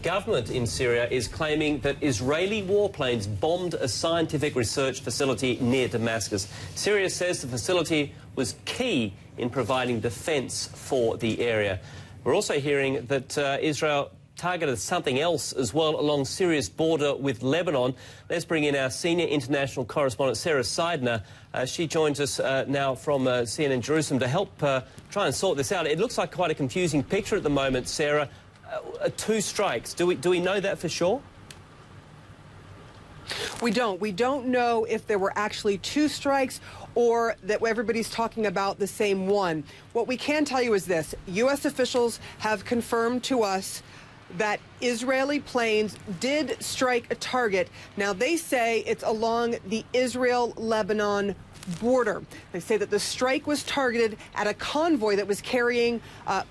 government in Syria is claiming that Israeli warplanes bombed a scientific research facility near Damascus. Syria says the facility was key in providing defence for the area. We're also hearing that Israel targeted something else as well along Syria's border with Lebanon. Let's bring in our senior international correspondent, Syria Israel. She joins us now from CNN Jerusalem to help try and sort this out. It looks like quite a confusing picture at the moment, Sarah. Two strikes. Do we know that for sure? We don't. We don't know if there were actually two strikes or that everybody's talking about the same one. What we can tell you is this. U.S. officials have confirmed to us that Israeli planes did strike a target. Now, they say it's along the Israel-Lebanon border. They say that the strike was targeted at a convoy that was carrying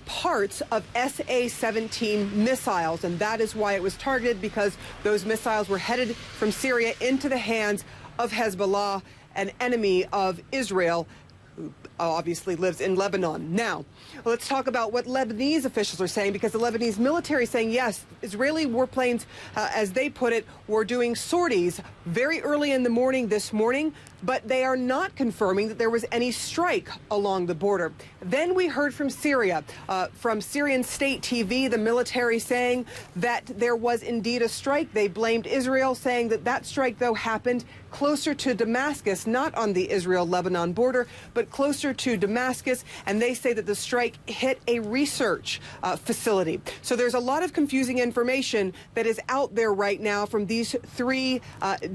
parts of SA-17 missiles, and that is why it was targeted, because those missiles were headed from Syria into the hands of Hezbollah, an enemy of Israel, who obviously lives in Lebanon. Now, let's talk about what Lebanese officials are saying, because the Lebanese military is saying, yes, Israeli warplanes, as they put it, were doing sorties very early in the morning this morning, but they are not confirming that there was any strike along the border. Then we heard from Syria, from Syrian state TV, the military saying that there was indeed a strike. They blamed Israel, saying that that strike, though, happened closer to Damascus, not on the Israel-Lebanon border, but closer to Damascus, and they say that the strike hit a research facility. So there's a lot of confusing information that is out there right now from these three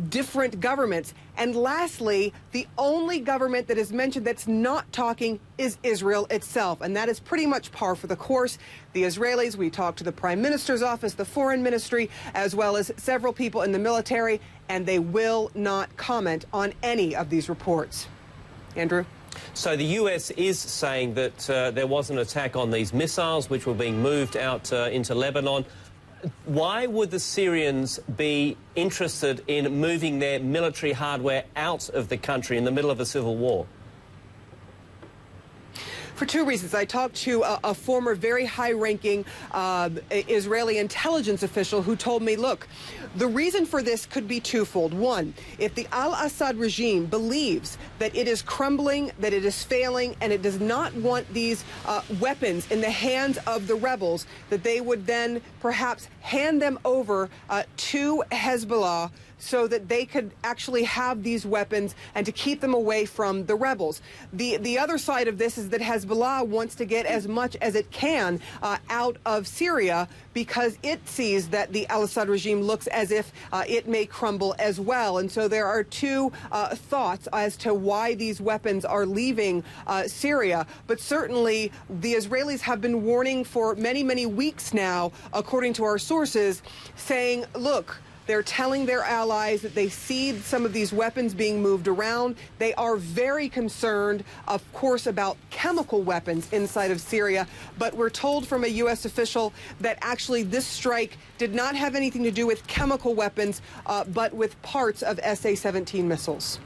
different governments. And lastly, the only government that is mentioned that's not talking is Israel itself, and that is pretty much par for the course. The Israelis, we talked to the Prime Minister's office, the Foreign Ministry, as well as several people in the military, and they will not comment on any of these reports. Andrew? So the US is saying that there was an attack on these missiles which were being moved out into Lebanon. Why would the Syrians be interested in moving their military hardware out of the country in the middle of a civil war? For two reasons. I talked to a former very high-ranking Israeli intelligence official who told me, look, the reason for this could be twofold. One, if the al-Assad regime believes that it is crumbling, that it is failing, and it does not want these weapons in the hands of the rebels, that they would then perhaps hand them over to Hezbollah so that they could actually have these weapons and to keep them away from the rebels. The other side of this is that Hezbollah wants to get as much as it can out of Syria, because it sees that the al-Assad regime looks as if it may crumble as well. And so there are two thoughts as to why these weapons are leaving Syria. But certainly the Israelis have been warning for many, many weeks now, according to our sources, saying, look, they're telling their allies that they see some of these weapons being moved around. They are very concerned, of course, about chemical weapons inside of Syria. But we're told from a U.S. official that actually this strike did not have anything to do with chemical weapons, but with parts of SA-17 missiles.